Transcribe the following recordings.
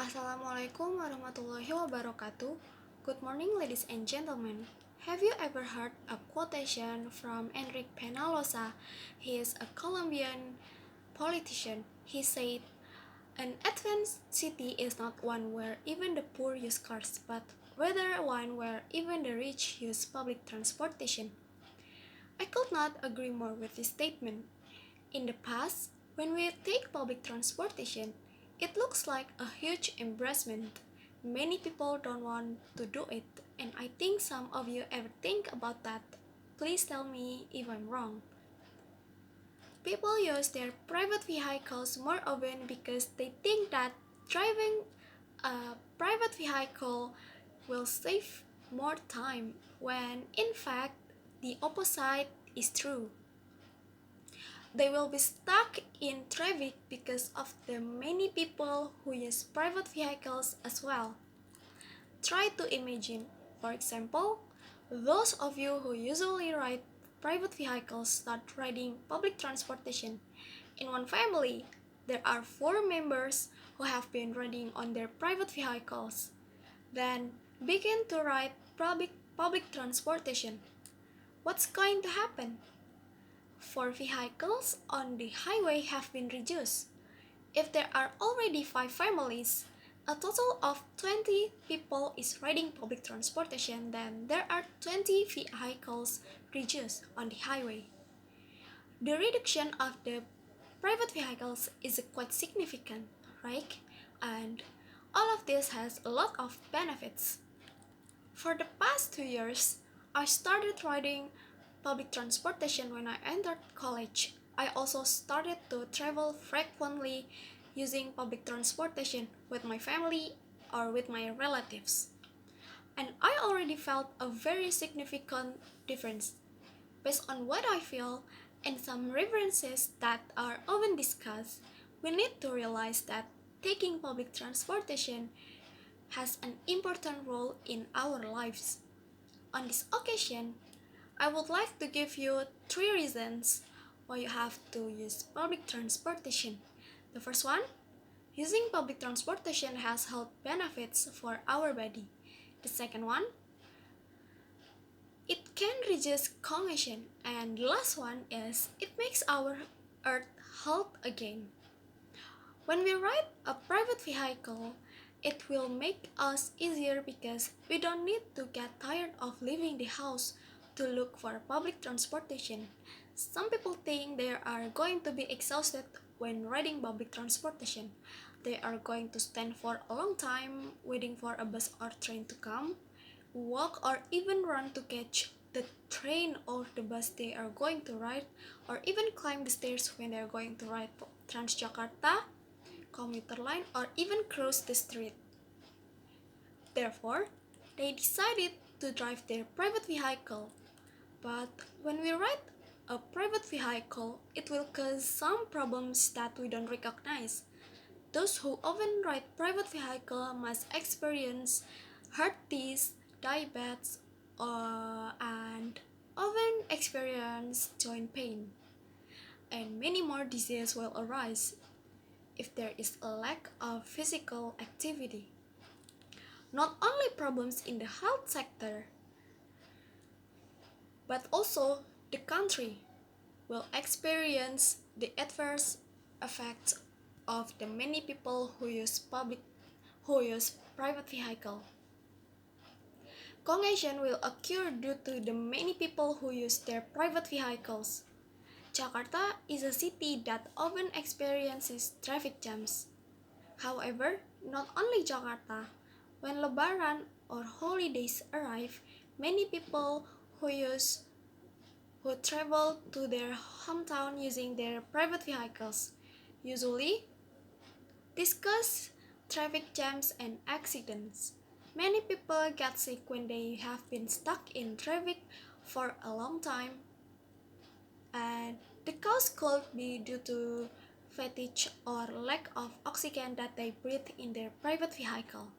Assalamualaikum warahmatullahi wabarakatuh. Good morning, ladies and gentlemen. Have you ever heard a quotation from Enrique Peñalosa? He is a Colombian politician. He said, "An advanced city is not one where even the poor use cars, but rather one where even the rich use public transportation." I could not agree more with this statement. In the past, when we take public transportation, it looks like a huge embarrassment. Many people don't want to do it, and I think some of you ever think about that. Please tell me if I'm wrong. People use their private vehicles more often because they think that driving a private vehicle will save more time, when in fact, the opposite is true. They will be stuck in traffic because of the many people who use private vehicles as well. Try to imagine, for example, those of you who usually ride private vehicles start riding public transportation. In one family, there are 4 members who have been riding on their private vehicles, then begin to ride public transportation. What's going to happen? 4 vehicles on the highway have been reduced. If there are already 5 families, a total of 20 people is riding public transportation, then there are 20 vehicles reduced on the highway. The reduction of the private vehicles is quite significant, right? And all of this has a lot of benefits. For the past 2 years, I started riding public transportation when I entered college. I also started to travel frequently using public transportation with my family or with my relatives. And I already felt a very significant difference. Based on what I feel and some references that are often discussed, we need to realize that taking public transportation has an important role in our lives. On this occasion, I would like to give you 3 reasons why you have to use public transportation. The first one, using public transportation has health benefits for our body. The second one, it can reduce congestion. And the last one is, it makes our earth health again. When we ride a private vehicle, it will make us easier because we don't need to get tired of leaving the house to look for public transportation. Some people think they are going to be exhausted when riding public transportation. They are going to stand for a long time waiting for a bus or train to come, walk or even run to catch the train or the bus they are going to ride, or even climb the stairs when they are going to ride Transjakarta, commuter line, or even cross the street. Therefore, they decided to drive their private vehicle. But when we ride a private vehicle, it will cause some problems that we don't recognize. Those who often ride private vehicle must experience heart disease, diabetes, and often experience joint pain. And many more diseases will arise if there is a lack of physical activity. Not only problems in the health sector, but also the country will experience the adverse effects of the many people who use private vehicle. Congestion will occur due to the many people who use their private vehicles. Jakarta is a city that often experiences traffic jams. However, not only Jakarta, when Lebaran or holidays arrive, many people who travel to their hometown using their private vehicles usually discuss traffic jams and accidents. Many people get sick when they have been stuck in traffic for a long time, and the cause could be due to fatigue or lack of oxygen that they breathe in their private vehicle.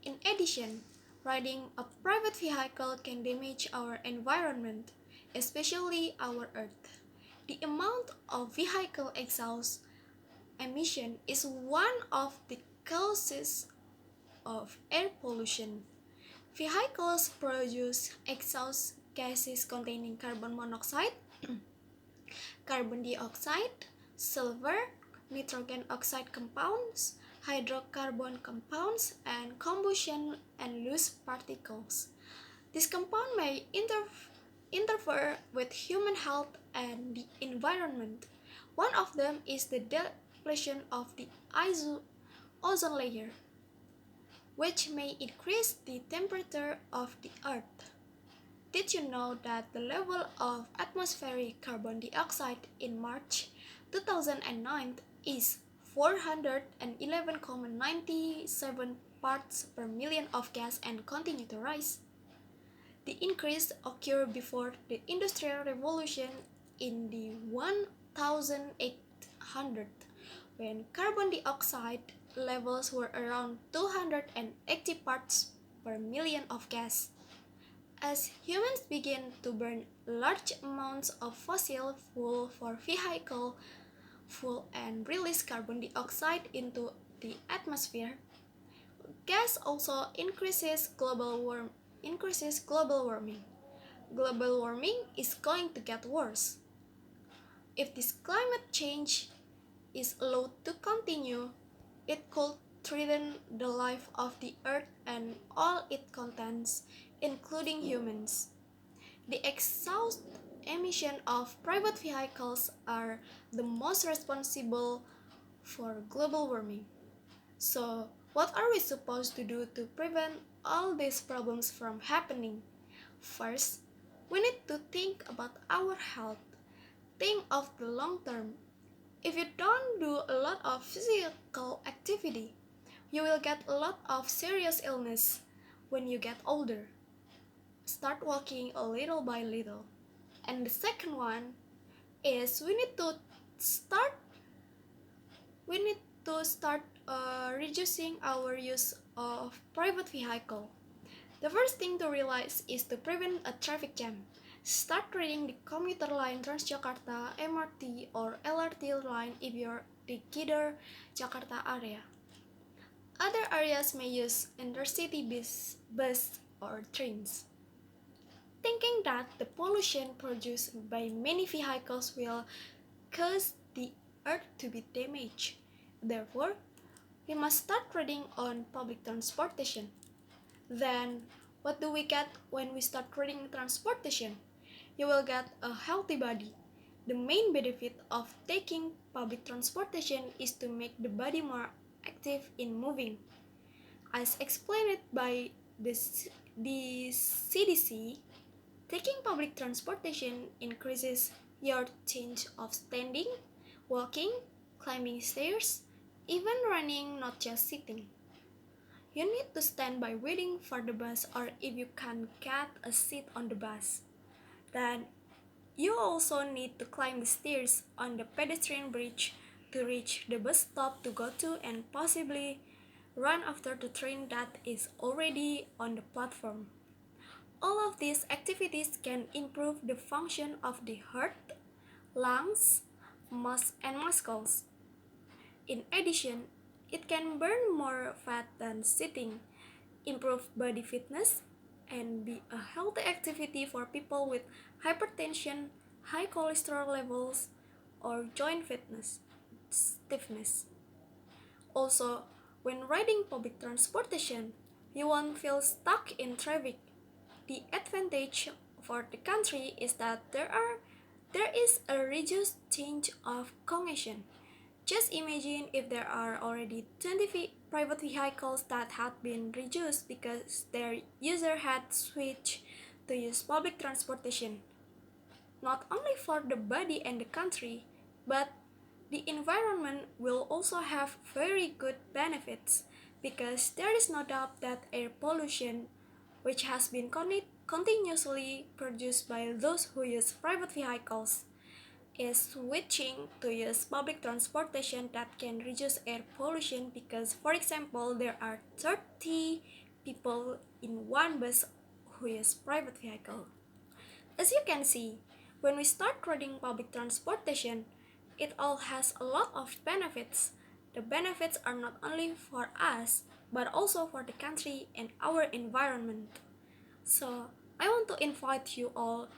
In addition, riding a private vehicle can damage our environment, especially our earth. The amount of vehicle exhaust emission is one of the causes of air pollution. Vehicles produce exhaust gases containing carbon monoxide, carbon dioxide, sulfur, nitrogen oxide compounds, hydrocarbon compounds, and combustion and loose particles. This compound may interfere with human health and the environment. One of them is the depletion of the ozone layer, which may increase the temperature of the Earth. Did you know that the level of atmospheric carbon dioxide in March 2009 is 411,97 parts per million of gas and continue to rise? The increase occurred before the Industrial Revolution in the 1800, when carbon dioxide levels were around 280 parts per million of gas. As humans begin to burn large amounts of fossil fuel for vehicle fuel and release carbon dioxide into the atmosphere, gas also increases global warming. Global warming is going to get worse. If this climate change is allowed to continue, it could threaten the life of the Earth and all it contains, including humans. The exhaust emission of private vehicles are the most responsible for global warming. So, what are we supposed to do to prevent all these problems from happening? First, we need to think about our health. Think of the long term. If you don't do a lot of physical activity, you will get a lot of serious illness when you get older. Start walking a little by little. And the second one is start we need to start reducing our use of private vehicle. The first thing to realize is to prevent a traffic jam. Start reading the commuter line Transjakarta, MRT, or LRT line if you're the Gidor, Jakarta area. Other areas may use intercity bus or trains. Thinking that the pollution produced by many vehicles will cause the earth to be damaged. Therefore, we must start riding on public transportation. Then, what do we get when we start riding transportation? You will get a healthy body. The main benefit of taking public transportation is to make the body more active in moving. As explained by the CDC, taking public transportation increases your chance of standing, walking, climbing stairs, even running, not just sitting. You need to stand by waiting for the bus, or if you can't get a seat on the bus, then you also need to climb the stairs on the pedestrian bridge to reach the bus stop to go to, and possibly run after the train that is already on the platform. All of these activities can improve the function of the heart, lungs, and muscles. In addition, it can burn more fat than sitting, improve body fitness, and be a healthy activity for people with hypertension, high cholesterol levels, or joint stiffness. Also, when riding public transportation, you won't feel stuck in traffic. The advantage for the country is that there is a reduced chance of congestion. Just imagine if there are already 20 private vehicles that had been reduced because their user had switched to use public transportation. Not only for the body and the country, but the environment will also have very good benefits, because there is no doubt that air pollution, which has been continuously produced by those who use private vehicles, is switching to use public transportation that can reduce air pollution, because, for example, there are 30 people in one bus who use private vehicle. As you can see, when we start riding public transportation, it all has a lot of benefits. The benefits are not only for us, but also for the country and our environment. So, I want to invite you all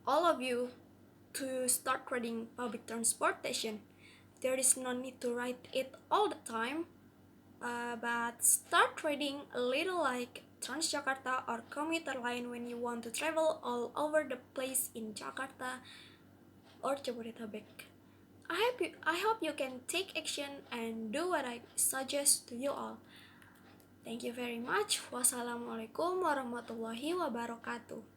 of you, to start riding public transportation. There is no need to ride it all the time, but start riding a little like Transjakarta or commuter line when you want to travel all over the place in Jakarta or Jabodetabek. I hope you can take action and do what I suggest to you all. Thank you very much. Wassalamualaikum warahmatullahi wabarakatuh.